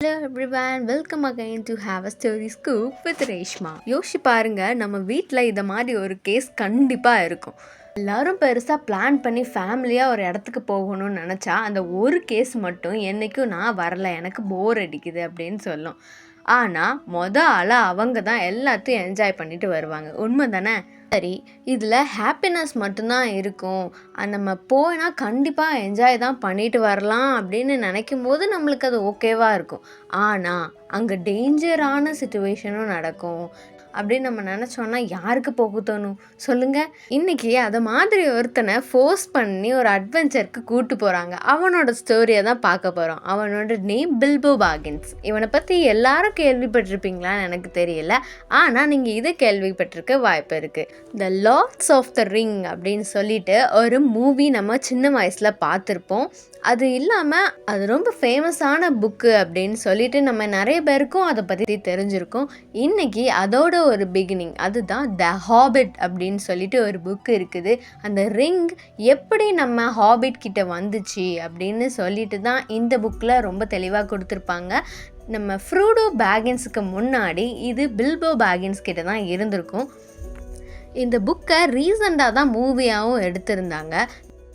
Hello everyone, welcome again to Have a Story Scoop with Reshma. யோசிச்சு பாருங்க, நம்ம வீட்டில் இதை மாதிரி ஒரு கேஸ் கண்டிப்பாக இருக்கும். எல்லாரும் பெருசாக பிளான் பண்ணி ஃபேமிலியாக ஒரு இடத்துக்கு போகணும்னு நினச்சா அந்த ஒரு கேஸ் மட்டும் என்றைக்கும் நான் வரல, எனக்கு போர் அடிக்குது அப்படின்னு சொல்லும். ஆனால் ஆளாக அவங்க தான் எல்லாத்தையும் என்ஜாய் பண்ணிட்டு வருவாங்க. உண்மை தானே? சரி, இதில் ஹாப்பினஸ் மட்டும்தான் இருக்கும், நம்ம போனால் கண்டிப்பாக என்ஜாய் தான் பண்ணிட்டு வரலாம் அப்படின்னு நினைக்கும் போது நம்மளுக்கு அது ஓகேவாக இருக்கும். ஆனால் அங்கே டேஞ்சரான சுச்சுவேஷனும் நடக்கும் அப்படின்னு நம்ம நினச்சோன்னா யாருக்கு போக தோணும் சொல்லுங்கள்? இன்றைக்கி அதை மாதிரி ஒருத்தனை ஃபோர்ஸ் பண்ணி ஒரு அட்வென்ச்சருக்கு கூப்பிட்டு போகிறாங்க. அவனோட ஸ்டோரியை தான் பார்க்க போகிறோம். அவனோட நேம் பில்போ பாகின்ஸ். இவனை பற்றி எல்லாரும் கேள்விப்பட்டிருப்பீங்களான்னு எனக்கு தெரியல, ஆனால் நீங்கள் இதை கேள்விப்பட்டிருக்க வாய்ப்பு இருக்குது. த லார்ட்ஸ் ஆஃப் த ரிங் அப்படின்னு சொல்லிட்டு ஒரு மூவி நம்ம சின்ன வயசில் பார்த்துருப்போம். அது இல்லாமல் அது ரொம்ப ஃபேமஸான புக்கு அப்படின்னு சொல்லிட்டு நம்ம நிறைய பேருக்கும் அதை பற்றி தெரிஞ்சிருக்கோம். இன்றைக்கி அதோட ஒரு பிகினிங், அதுதான் த ஹாபிட் அப்படின்னு சொல்லிட்டு ஒரு புக்கு இருக்குது. அந்த ரிங் எப்படி நம்ம ஹாபிட் கிட்ட வந்துச்சு அப்படின்னு சொல்லிட்டு தான் இந்த புக்கில் ரொம்ப தெளிவாக கொடுத்துருப்பாங்க. நம்ம ஃப்ரூடோ பேகின்ஸுக்கு முன்னாடி இது பில்போ பேகின்ஸ் கிட்ட தான் இருந்திருக்கும். இந்த புக்கை ரீசெண்டாக தான் மூவியாகவும் எடுத்திருந்தாங்க.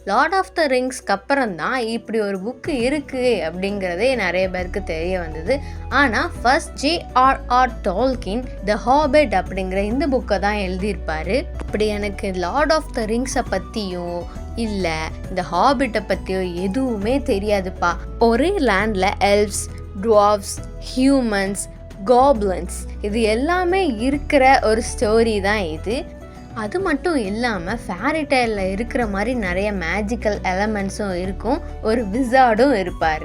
லார்ட் ஆஃப் த ரிங்ஸ்க்கு அப்புறம் தான் இப்படி ஒரு புக்கு இருக்குது அப்படிங்கிறதே நிறைய பேருக்கு தெரிய வந்தது. ஆனால் ஃபர்ஸ்ட் J.R.R. டால்கின் த ஹாபிட் அப்படிங்கிற இந்த புக்கை தான் எழுதியிருப்பார். அப்படி எனக்கு லார்ட் ஆஃப் த ரிங்ஸை பற்றியோ இல்லை இந்த ஹாபிட்டை பற்றியோ எதுவுமே தெரியாதுப்பா. ஒரே லேண்டில் எல்ஃப்ஸ், டுவார்ஃப்ஸ், ஹியூமன்ஸ், காப்லின்ஸ் இது எல்லாமே இருக்கிற ஒரு ஸ்டோரி தான் இது. அது மட்டும் இல்லாமல் ஃபேரிடேலில் இருக்கிற மாதிரி நிறைய மேஜிக்கல் எலமெண்ட்ஸும் இருக்கும், ஒரு விசார்டும் இருப்பார்.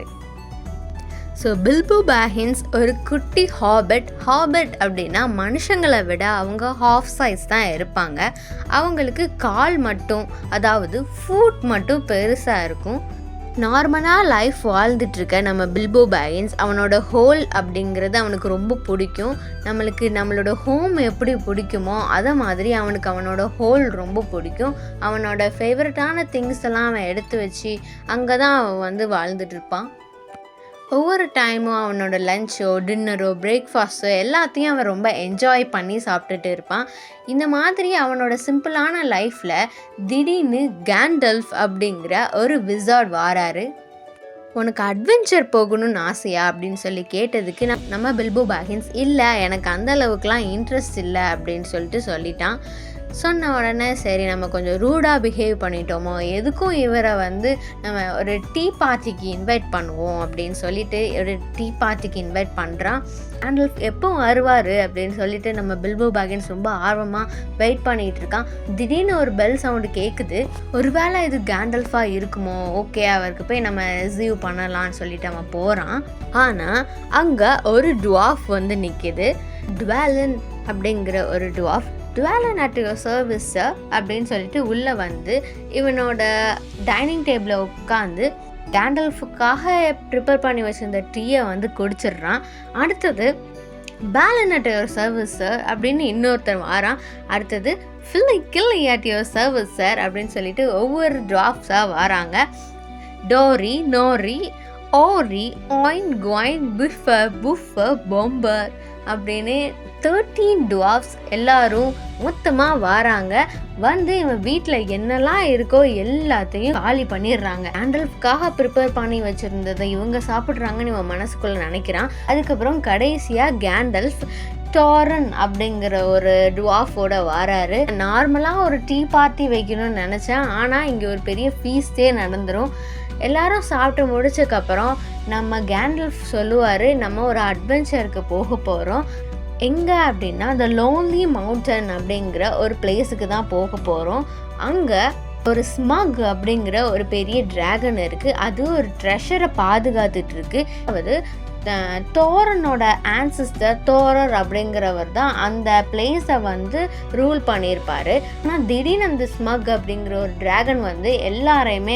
ஸோ பில்போ பேகின்ஸ் ஒரு குட்டி ஹாபிட் அப்படின்னா மனுஷங்களை விட அவங்க ஹாஃப் சைஸ் தான் இருப்பாங்க. அவங்களுக்கு கால் மட்டும், அதாவது ஃபுட் மட்டும் பெருசாக இருக்கும். நார்மலாக லைஃப் வாழ்ந்துட்டுருக்க நம்ம பில்போ பேகின்ஸ் அவனோட ஹோல் அப்படிங்கிறது அவனுக்கு ரொம்ப பிடிக்கும். நம்மளோட ஹோம் எப்படி பிடிக்குமோ அதை மாதிரி அவனுக்கு அவனோட ஹோல் ரொம்ப பிடிக்கும். அவனோட ஃபேவரட்டான திங்ஸ் எல்லாம் அவன் எடுத்து வச்சு அங்கே தான் அவன் வாழ்ந்துட்டுருப்பான். ஒவ்வொரு டைமும் அவனோட லஞ்சோ, டின்னரோ, பிரேக்ஃபாஸ்ட்டோ எல்லாத்தையும் அவன் ரொம்ப என்ஜாய் பண்ணி சாப்பிட்டுட்டு இருப்பான். இந்த மாதிரி அவனோட சிம்பிளான லைஃப்பில் திடீர்னு கேண்டல்ஃப் அப்படிங்கிற ஒரு விசார்ட் வாராரு. உனக்கு அட்வென்ச்சர் போகணும்னு ஆசையா அப்படின்னு சொல்லி கேட்டதுக்கு நம்ம பில்போ பேகின்ஸ் இல்லை, எனக்கு அந்த அளவுக்குலாம் இன்ட்ரெஸ்ட் இல்லை அப்படின்னு சொல்லிட்டான். சொன்ன உடனே சரி, நம்ம கொஞ்சம் ரூடாக பிஹேவ் பண்ணிட்டோமோ, எதுக்கும் இவரை நம்ம ஒரு டீ பார்ட்டிக்கு இன்வைட் பண்ணுவோம் அப்படின்னு சொல்லிட்டு ஒரு டீ பார்ட்டிக்கு இன்வைட் பண்ணுறான். கேண்டல்ஃப் எப்போ வருவார் அப்படின்னு சொல்லிட்டு நம்ம பில்போ பேகின்ஸ் ரொம்ப ஆர்வமாக வெயிட் பண்ணிகிட்டு இருக்கான். திடீர்னு ஒரு பெல் சவுண்டு கேட்குது. ஒருவேளை இது கேண்டல்ஃபாக இருக்குமோ, ஓகே அவருக்கு போய் நம்ம ரிசீவ் பண்ணலான்னு சொல்லிட்டு அவன் போகிறான். ஆனால் அங்கே ஒரு டுவார்ஃப் நிற்கிது. டுவாலன் அப்படிங்கிற ஒரு டுவார்ஃப். Dwalin at your service sir அப்படின்னு சொல்லிட்டு உள்ளே இவனோட டைனிங் டேபிளில் உட்காந்து கேண்டல்ஃபுக்காக ப்ரிப்பேர் பண்ணி வச்சுருந்த டீயை குடிச்சிடுறான். அடுத்தது பேலன் அட் யுவர் சர்வீஸ் சார் அப்படின்னு இன்னொருத்தர் வாரான். அடுத்தது கில்லி அட் யுவர் சர்வீஸ் சார் அப்படின்னு சொல்லிட்டு ஒவ்வொரு ட்ராப்ஸாக வராங்க. டோரி, நோரி, ஓரி, ஆயின், குவாயின், பிஃபர், புஃபர், பொம்பர் அப்படின்னு 13 டுவார்ஃப்ஸ் எல்லாரும் மொத்தமாக வராங்க. இவன் வீட்டில் என்னெல்லாம் இருக்கோ எல்லாத்தையும் காலி பண்ணிடுறாங்க. கேண்டல்ஃப்காக ப்ரிப்பேர் பண்ணி வச்சுருந்ததை இவங்க சாப்பிட்றாங்கன்னு இவன் மனசுக்குள்ளே நினைக்கிறான். அதுக்கப்புறம் கடைசியாக கேண்டல்ஃப் டாரன் அப்படிங்கிற ஒரு டுவார்ஃபோட வராரு. நார்மலாக ஒரு டீ பார்ட்டி வைக்கணும்னு நினச்சேன், ஆனால் இங்கே ஒரு பெரிய ஃபீஸ்டே நடந்துடும். எல்லாரும் சாப்பிட்டு முடிச்சதுக்கப்புறம் நம்ம கேண்டல்ஃப் சொல்லுவார், நம்ம ஒரு அட்வென்ச்சருக்கு போக போகிறோம். எங்கே அப்படின்னா த லோன்லி மவுண்டன் அப்படிங்கிற ஒரு பிளேஸுக்கு தான் போக போகிறோம். அங்கே ஒரு ஸ்மக் அப்படிங்கிற ஒரு பெரிய டிராகன் இருக்குது. அது ஒரு ட்ரெஷரை பாதுகாத்துட்ருக்கு. அதாவது தோரனோட ஆன்சிஸ்டர் தோரர் அப்படிங்கிறவர் தான் அந்த பிளேஸை ரூல் பண்ணியிருப்பார். ஆனால் திடீர்னு அந்த ஸ்மக் அப்படிங்கிற ஒரு டிராகன் எல்லாரையுமே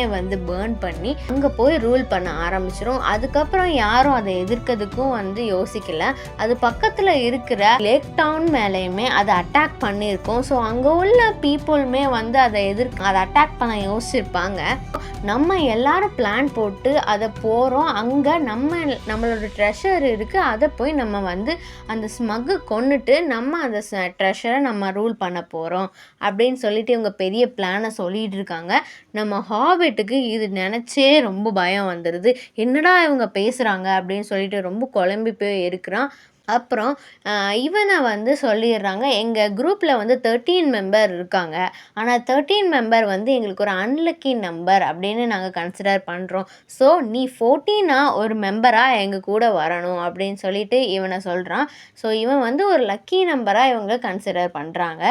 பேர்ன் பண்ணி அங்கே போய் ரூல் பண்ண ஆரம்பிச்சிடும். அதுக்கப்புறம் யாரும் அதை எதிர்க்கிறதுக்கும் யோசிக்கல. அது பக்கத்தில் இருக்கிற லேக் டவுன் மேலேயுமே அதை அட்டாக் பண்ணியிருக்கோம். ஸோ அங்கே உள்ள பீப்புளுமே அதை அட்டாக் அட்டாக் பண்ண யோசிச்சிருப்பாங்க. நம்ம எல்லாரும் பிளான் போட்டு அதை போகிறோம், அங்கே நம்மளோட ட்ரெஷர் இருக்குது, அதை போய் நம்ம வந்து அந்த ஸ்மக்கை கொன்னுட்டு நம்ம அந்த ட்ரெஷரை நம்ம ரூல் பண்ண போகிறோம் அப்படின்னு சொல்லிட்டு இவங்க பெரிய பிளானை சொல்லிட்டு இருக்காங்க. நம்ம ஹாபிட்டுக்கு இது நினச்சே ரொம்ப பயம் வந்துடுது. என்னடா இவங்க பேசுகிறாங்க அப்படின்னு சொல்லிட்டு ரொம்ப குழம்பி போய் இருக்கிறான். அப்புறம் இவனை வந்து சொல்லிடுறாங்க, எங்கள் குரூப்பில் வந்து 13 மெம்பர் இருக்காங்க, ஆனால் 13 மெம்பர் வந்து எங்களுக்கு ஒரு அன்லக்கி நம்பர் அப்படின்னு நாங்கள் கன்சிடர் பண்ணுறோம். ஸோ நீ 14ஆக ஒரு மெம்பராக எங்கள் கூட வரணும் அப்படின்னு சொல்லிட்டு இவனை சொல்கிறான். ஸோ இவன் வந்து ஒரு லக்கி நம்பராக இவங்க கன்சிடர் பண்ணுறாங்க.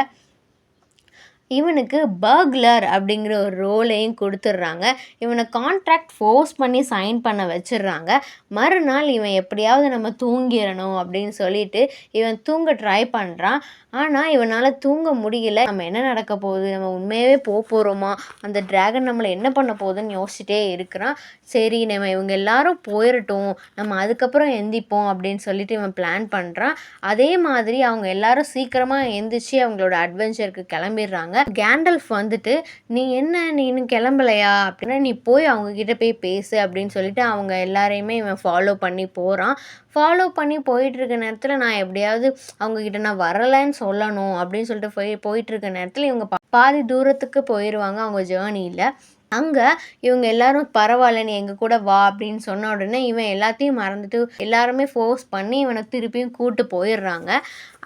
இவனுக்கு பர்க்லர் அப்படிங்கிற ஒரு ரோலையும் கொடுத்துட்றாங்க. இவனை கான்ட்ராக்ட் ஃபோர்ஸ் பண்ணி சைன் பண்ண வச்சிடுறாங்க. மறுநாள் இவன் எப்படியாவது நம்ம தூங்கிடணும் அப்படின்னு சொல்லிட்டு இவன் தூங்க ட்ரை பண்ணுறான். ஆனால் இவனால் தூங்க முடியல. நம்ம என்ன நடக்க போகுது, நம்ம உண்மையாகவே போகிறோமா, அந்த ட்ராகன் நம்மளை என்ன பண்ண போகுதுன்னு யோசிச்சுட்டே இருக்கிறான். சரி நம்ம இவங்க எல்லாரும் போயிடட்டும், நம்ம அதுக்கப்புறம் எந்திப்போம் அப்படின்னு சொல்லிட்டு இவன் பிளான் பண்ணுறான். அதே மாதிரி அவங்க எல்லாரும் சீக்கிரமாக எந்திரிச்சு அவங்களோட அட்வென்ச்சருக்கு கிளம்பிடுறாங்க. கேண்டல்ஃப் வந்துட்டு, நீ இன்னும் கிளம்பலையா அப்படின்னா, நீ போய் அவங்கக்கிட்ட போய் பேசு அப்படின்னு சொல்லிட்டு அவங்க எல்லாரையுமே இவன் ஃபாலோ பண்ணி போகிறான். ஃபாலோ பண்ணி போயிட்டுருக்க நேரத்தில் நான் எப்படியாவது அவங்கக்கிட்ட நான் வரலைன்னு சொல்லணும் அப்படின்னு சொல்லிட்டு போயிட்டுருக்க நேரத்தில் இவங்க பாதி தூரத்துக்கு போயிடுவாங்க அவங்க ஜேர்னியில். அங்கே இவங்க எல்லாரும் பரவாயில்ல நீ எங்கள் கூட வா அப்படின்னு சொன்ன உடனே இவன் எல்லாத்தையும் மறந்துட்டு எல்லாருமே ஃபோர்ஸ் பண்ணி இவனை திருப்பியும் கூட்டு போயிடுறாங்க.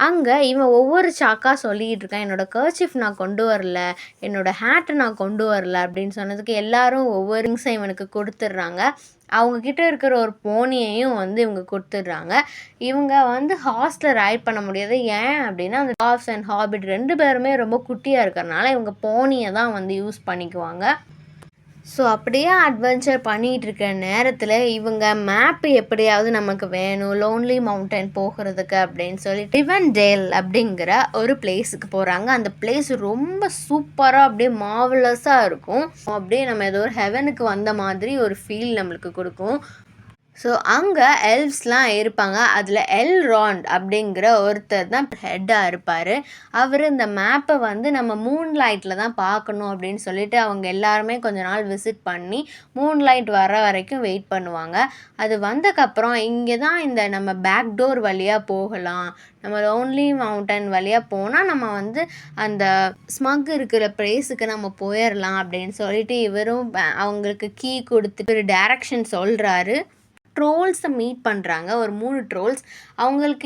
அங்கே இவன் ஒவ்வொரு சாக்காக சொல்லிக்கிட்டு இருக்கான், என்னோடய கர்ச்சீஃப் நான் கொண்டு வரல, என்னோடய ஹேட்டை நான் கொண்டு வரல அப்படின்னு சொன்னதுக்கு எல்லாரும் ஒவ்வொரு திங்ஸை இவனுக்கு கொடுத்துட்றாங்க. அவங்கக்கிட்ட இருக்கிற ஒரு போனியையும் வந்து இவங்க கொடுத்துட்றாங்க. இவங்க வந்து ஹார்ஸில் ரைட் பண்ண முடியாது. ஏன் அப்படின்னா அந்த டார்ஃப்ஸ் அண்ட் ஹாபிட் 2 பேருமே ரொம்ப குட்டியாக இருக்கிறனால இவங்க போனியை தான் வந்து யூஸ் பண்ணிக்குவாங்க. ஸோ அப்படியே அட்வென்ச்சர் பண்ணிகிட்டு இருக்க நேரத்தில் இவங்க மேப்பு எப்படியாவது நமக்கு வேணும் லோன்லி மவுண்டன் போகிறதுக்கு அப்படின்னு சொல்லி ரிவன்டேல் அப்படிங்கிற ஒரு பிளேஸுக்கு போகிறாங்க. அந்த பிளேஸ் ரொம்ப சூப்பராக அப்படியே மார்வலஸாக இருக்கும். அப்படியே நம்ம ஏதோ ஒரு ஹெவனுக்கு வந்த மாதிரி ஒரு ஃபீல் நம்மளுக்கு கொடுக்கும். ஸோ அங்கே எல்ஃப்ஸ்லாம் இருப்பாங்க. அதில் எல்ராண்ட் அப்படிங்கிற ஒருத்தர் தான் ஹெட்டாக இருப்பார். அவர் இந்த மேப்பை வந்து நம்ம மூன்லைட்டில் தான் பார்க்கணும் அப்படின்னு சொல்லிட்டு அவங்க எல்லாருமே கொஞ்ச நாள் விசிட் பண்ணி மூன்லைட் வர வரைக்கும் வெயிட் பண்ணுவாங்க. அது வந்ததுக்கப்புறம் இங்கே தான் இந்த நம்ம பேக் டோர் வழியாக போகலாம், நம்ம லோன்லி மவுண்டன் வழியாக போனால் நம்ம வந்து அந்த ஸ்மக் இருக்கிற பிளேஸுக்கு நம்ம போயிடலாம் அப்படின்னு சொல்லிட்டு இவரும் அவங்களுக்கு கீ கொடுத்துட்டு ஒரு டைரக்ஷன் சொல்கிறாரு. ட்ரோல்ஸை மீட் பண்ணுறாங்க, ஒரு 3 ட்ரோல்ஸ்.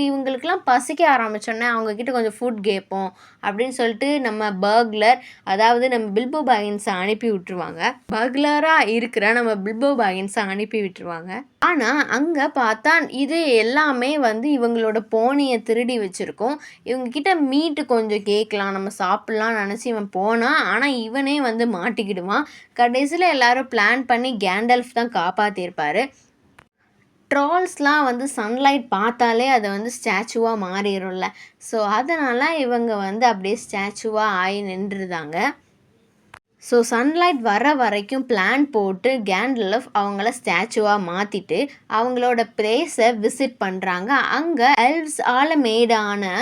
இவங்களுக்கெல்லாம் பசிக்க ஆரம்பித்தோன்னே அவங்கக்கிட்ட கொஞ்சம் ஃபுட் கேட்போம் அப்படின்னு சொல்லிட்டு நம்ம பர்க்லர், அதாவது நம்ம பில்போ பாகின்ஸை அனுப்பி விட்டுருவாங்க. பர்க்லராக இருக்கிற நம்ம பில்போ பாகின்ஸை அனுப்பி விட்டுருவாங்க. ஆனால் அங்கே பார்த்தா இது எல்லாமே வந்து இவங்களோட போனியை திருடி வச்சுருக்கோம். இவங்கக்கிட்ட மீட்டு கொஞ்சம் கேட்கலாம், நம்ம சாப்பிட்லான்னு நினச்சி இவன் போனான். ஆனால் இவனே வந்து மாட்டிக்கிடுவான். கடைசியில் எல்லாரும் பிளான் பண்ணி கேண்டல்ஃப் தான் காப்பாற்றிருப்பார். ட்ரால்ஸ்லாம் வந்து சன்லைட் பார்த்தாலே அதை வந்து ஸ்டாச்சுவாக மாறிடும்ல. ஸோ அதனால் இவங்க வந்து அப்படியே ஸ்டாச்சுவாக ஆகி நின்றுதாங்க. ஸோ சன்லைட் வர வரைக்கும் பிளான் போட்டு கேண்டல்ஃப் அவங்கள ஸ்டாச்சுவாக மாற்றிட்டு அவங்களோட பிளேஸை விசிட் பண்ணுறாங்க. அங்கே எல்வ்ஸால் மேடான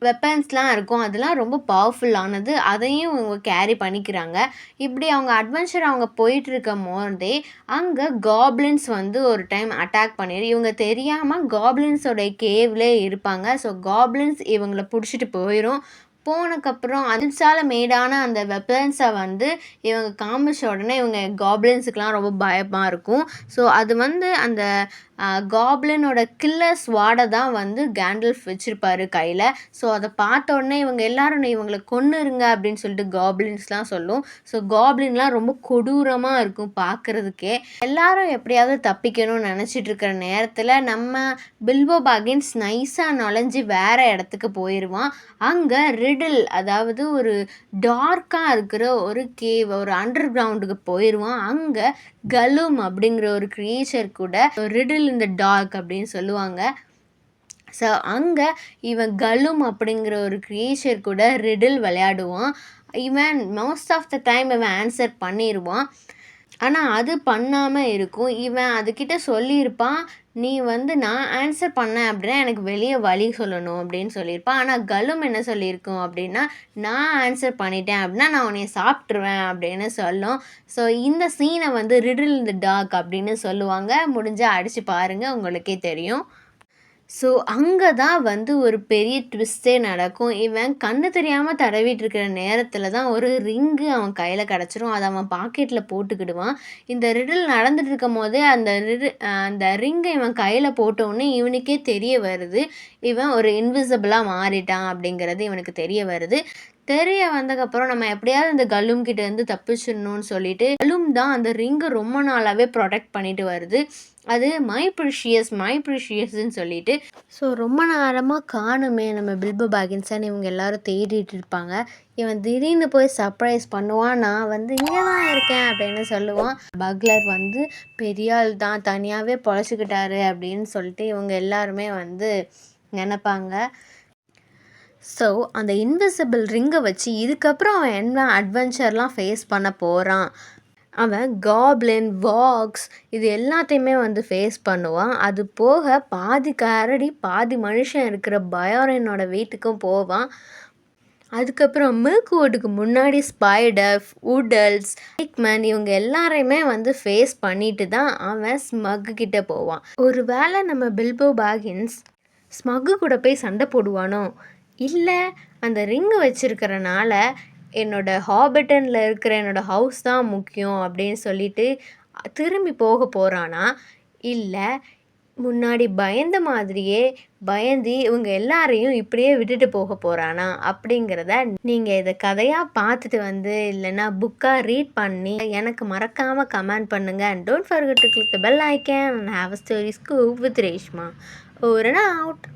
வெப்பன்ஸ்லாம் இருக்கும், அதெல்லாம் ரொம்ப பவர்ஃபுல்லானது, அதையும் இவங்க கேரி பண்ணிக்கிறாங்க. இப்படி அவங்க அட்வென்ச்சர் அவங்க போயிட்டுருக்கும் போதே அங்கே காப்ளின்ஸ் வந்து ஒரு டைம் அட்டாக் பண்ணிடு. இவங்க தெரியாமல் காப்ளின்ஸோடைய கேவ்லே இருப்பாங்க. ஸோ காப்ளின்ஸ் இவங்களை பிடிச்சிட்டு போயிடும். போனதுக்கப்புறம் அதுசால மேடான அந்த வெப்பன்ஸை வந்து இவங்க காமிச்ச உடனே இவங்க காப்ளின்ஸுக்கெலாம் ரொம்ப பயமாக இருக்கும். ஸோ அது வந்து அந்த காப்ளினோட கில்லர் ஸ்வாடை தான் வந்து கேண்டல்ஃப் வச்சுருப்பாரு கையில். ஸோ அதை பார்த்த உடனே இவங்க எல்லாரும் இவங்களை கொன்னுருங்க அப்படின்னு சொல்லிட்டு காப்ளின்ஸ்லாம் சொல்லும். ஸோ காப்ளின்லாம் ரொம்ப கொடூரமாக இருக்கும் பார்க்குறதுக்கே. எல்லாரும் எப்படியாவது தப்பிக்கணும்னு நினச்சிட்டு இருக்கிற நேரத்தில் நம்ம பில்போ பாகின்ஸ் நைஸாக நுழைஞ்சி வேறு இடத்துக்கு போயிடுவான். அங்கே ரிடில், அதாவது ஒரு டார்க்காக இருக்கிற ஒரு கேவ், ஒரு அண்டர் கிரவுண்டுக்கு போயிடுவான். அங்கே கலும் அப்படிங்கிற ஒரு கிரியேச்சர் கூட ரிடில் இந்த டார்க் அப்படின்னு சொல்லுவாங்க. ஸோ அங்கே இவன் கலும் அப்படிங்கிற ஒரு கிரியேச்சர் கூட ரிடில் விளையாடுவான். இவன் மோஸ்ட் ஆஃப் த டைம் இவன் ஆன்சர் பண்ணிடுவான். ஆனா அது பண்ணாம இருக்கும். இவன் அதுகிட்ட சொல்லியிருப்பான், "நீ வந்து நான் ஆன்ஸர் பண்ணேன் அப்படின்னா, எனக்கு வெளிய வழி சொல்லணும்" அப்படின்னு சொல்லியிருப்பான். ஆனா கல்லும் என்ன சொல்லியிருக்கும் அப்படின்னா, "நான் ஆன்ஸர் பண்ணிட்டேன் அப்படின்னா, நான் உன்னைய சாப்ட்டுருவேன்" அப்படின்னு சொல்லும். ஸோ இந்த சீன வந்து "ரிடில் இன் தி டார்க்" அப்படின்னு சொல்லுவாங்க. முடிஞ்சா அடிச்சு பாருங்க, உங்களுக்கே தெரியும். ஸோ அங்க தான் வந்து ஒரு பெரிய ட்விஸ்ட்டே நடக்கும். இவன் கண்ணு தெரியாம தடவிட்டு இருக்கிற நேரத்தில தான் ஒரு ரிங்கு அவன் கையில கெடைச்சிரும். அத அவன் பாக்கெட்ல போட்டுக்கிடுவான். இந்த ரிடில் நடந்துட்டு இருக்கும்போதே அந்த ரிங்க இவன் கையில போட்டவுனே இவனுக்கே தெரிய வருது. இவன் ஒரு இன்விசிபிளா மாறிட்டான் அப்படிங்கிறது இவனுக்கு தெரிய வருது. தெரிய வந்ததுக்கப்புறம் நம்ம எப்படியாவது அந்த கல்லும் கிட்ட இருந்து தப்பிச்சிடணும்னு சொல்லிட்டு, கல்லும் தான் அந்த ரிங்க ரொம்ப நாளாவே ப்ரொடெக்ட் பண்ணிட்டு வருது. அது மை ப்ரிஷியஸ், மை ப்ரிஷியஸ்ன்னு சொல்லிட்டு. ஸோ ரொம்ப நேரமா காணுமே நம்ம பில்போ பாக்கின்ஸன்னு இவங்க எல்லாரும் தேடிட்டு இருப்பாங்க. இவன் திடீர்னு போய் சர்ப்ரைஸ் பண்ணுவான். நான் வந்து இங்க தான் இருக்கேன் அப்படின்னு சொல்லுவான். பக்லர் வந்து பெரிய ஆள் தான், தனியாவே பொழச்சுக்கிட்டாரு அப்படின்னு சொல்லிட்டு இவங்க எல்லாருமே வந்து நெனைப்பாங்க. ஸோ அந்த இன்விசிபிள் ரிங்க வச்சு இதுக்கப்புறம் அவன் என்ன அட்வென்ச்சர்லாம் ஃபேஸ் பண்ண போறான். அவன் காப்லின், வாக்ஸ் இது எல்லாத்தையுமே வந்து ஃபேஸ் பண்ணுவான். அது போக பாதி கரடி, பாதி மனுஷன் இருக்கிற பயோரினோட வீட்டுக்கும் போவான். அதுக்கப்புறம் மில்க்வுட்டுக்கு முன்னாடி ஸ்பைடர், வுடல்ஸ், பிக்மேன் இவங்க எல்லாரையுமே வந்து ஃபேஸ் பண்ணிட்டு தான் அவன் ஸ்மக்கு கிட்ட போவான். ஒரு வேளை நம்ம பில்போ பாகின்ஸ் ஸ்மக்கு கூட போய் சண்டை போடுவானோ? இல்ல அந்த ரிங் வச்சிருக்கிறனால என்னோட ஹாபிட்டன்ல இருக்கிற என்னோட ஹவுஸ் தான் முக்கியம் அப்படின்னு சொல்லிட்டு திரும்பி போக போறானா? இல்ல முன்னாடி பயந்த மாதிரியே பயந்து இவங்க எல்லாரையும் இப்படியே விட்டுட்டு போக போறானா? அப்படிங்கிறத நீங்க இத கதையா பார்த்துட்டு வந்து இல்லைன்னா புக்கா ரீட் பண்ணி எனக்கு மறக்காம கமெண்ட் பண்ணுங்க. And don't forget to click the bell icon and have a story scoop with Reshma. Over and out.